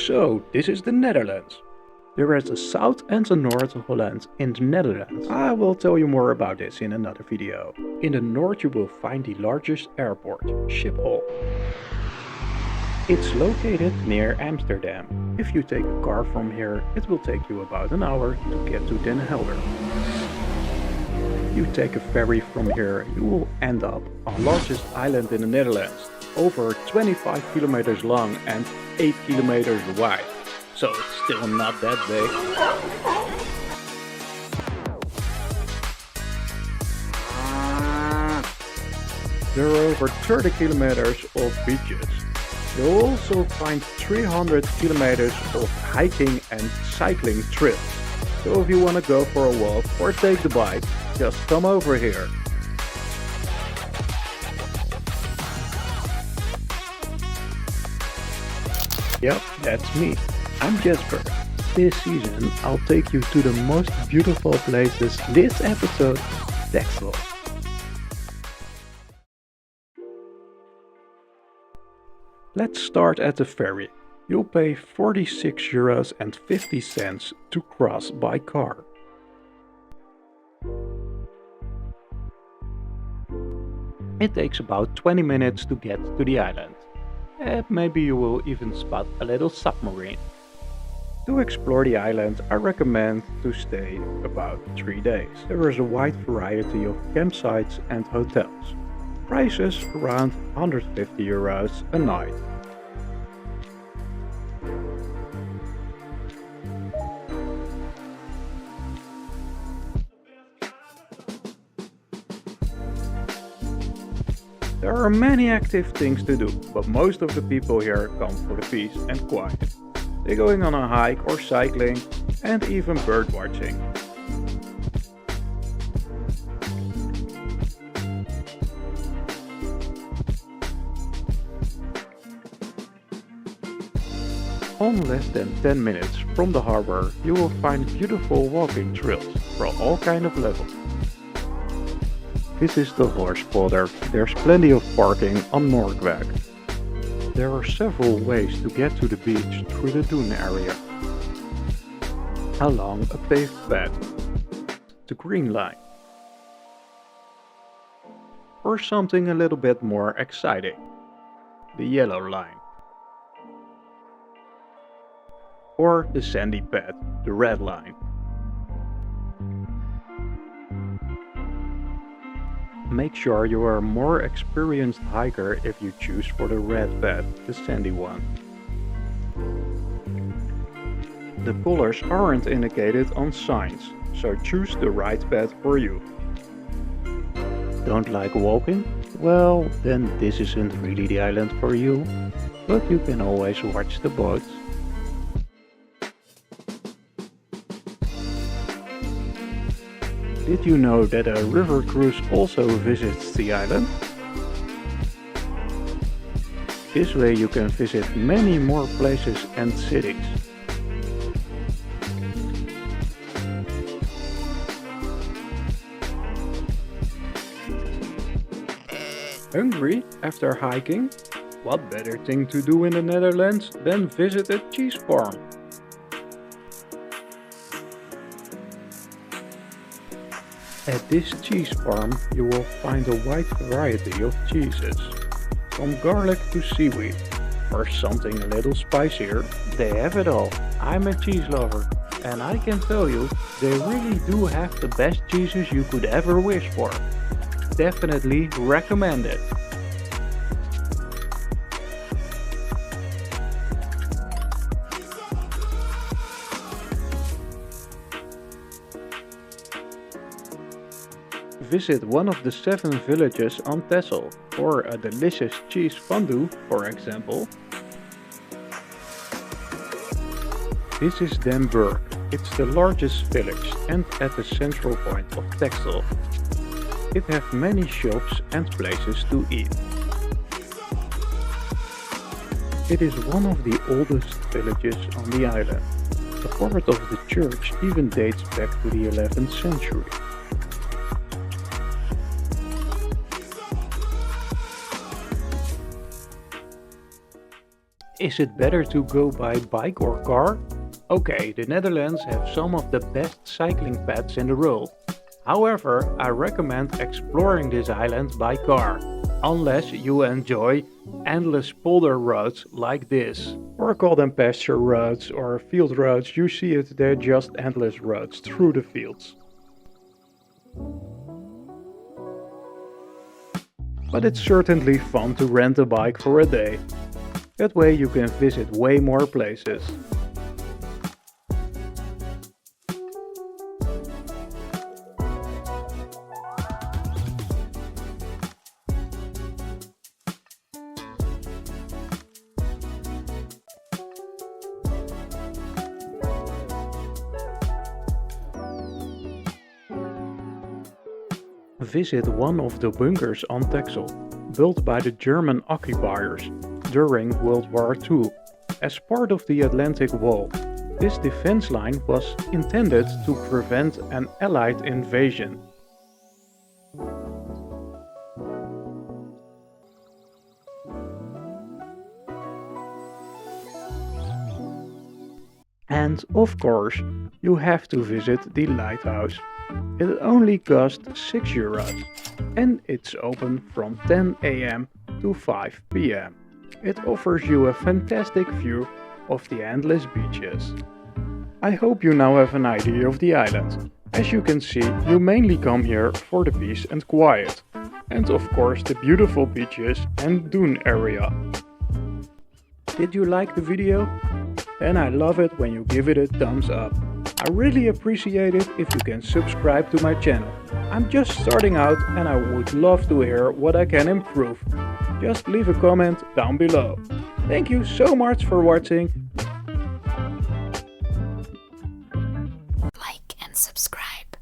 So, this is the Netherlands. There is a South and a North Holland in the Netherlands. I will tell you more about this in another video. In the north you will find the largest airport, Schiphol. It's located near Amsterdam. If you take a car from here, it will take you about an hour to get to Den Helder. If you take a ferry from here, you will end up on the largest island in the Netherlands, over 25 kilometers long and 8 kilometers wide. So it's still not that big. There are over 30 kilometers of beaches. You'll also find 300 kilometers of hiking and cycling trails. So if you want to go for a walk or take the bike, just come over here. Yep, that's me. I'm Jesper. This season I'll take you to the most beautiful places. This episode, Texel. Let's start at the ferry. You'll pay €46.50 to cross by car. It takes about 20 minutes to get to the island. And maybe you will even spot a little submarine. To explore the island, I recommend to stay about 3 days. There is a wide variety of campsites and hotels. Prices around €150 a night. There are many active things to do, but most of the people here come for the peace and quiet. They're going on a hike or cycling and even birdwatching. On less than 10 minutes from the harbor, you will find beautiful walking trails for all kinds of levels. This is the horse fodder. There's plenty of parking on Noordweg. There are several ways to get to the beach through the dune area. Along a paved bed, the green line. Or something a little bit more exciting, the yellow line. Or the sandy bed, the red line. Make sure you are a more experienced hiker if you choose for the red bed, the sandy one. The colors aren't indicated on signs, so choose the right bed for you. Don't like walking? Well, then this isn't really the island for you, but you can always watch the boats. Did you know that a river cruise also visits the island? This way you can visit many more places and cities. Hungry after hiking? What better thing to do in the Netherlands than visit a cheese farm? At this cheese farm you will find a wide variety of cheeses, from garlic to seaweed, or something a little spicier. They have it all. I'm a cheese lover, and I can tell you, they really do have the best cheeses you could ever wish for. Definitely recommend it. Visit one of the 7 villages on Texel for a delicious cheese fondue, for example. This is Den Burg. It's the largest village and at the central point of Texel. It has many shops and places to eat. It is one of the oldest villages on the island. The part of the church even dates back to the 11th century. Is it better to go by bike or car? Okay, the Netherlands have some of the best cycling paths in the world. However, I recommend exploring this island by car, unless you enjoy endless polder roads like this. Or call them pasture roads or field roads, you see it, they're just endless roads through the fields. But it's certainly fun to rent a bike for a day. That way you can visit way more places. Visit one of the bunkers on Texel, built by the German occupiers during World War II as part of the Atlantic Wall. This defense line was intended to prevent an Allied invasion. And of course, you have to visit the lighthouse. It only costs €6 and it's open from 10 am to 5 pm. It offers you a fantastic view of the endless beaches. I hope you now have an idea of the island. As you can see, you mainly come here for the peace and quiet. And of course the beautiful beaches and dune area. Did you like the video? Then I love it when you give it a thumbs up. I really appreciate it if you can subscribe to my channel. I'm just starting out and I would love to hear what I can improve. Just leave a comment down below. Thank you so much for watching. Like and subscribe.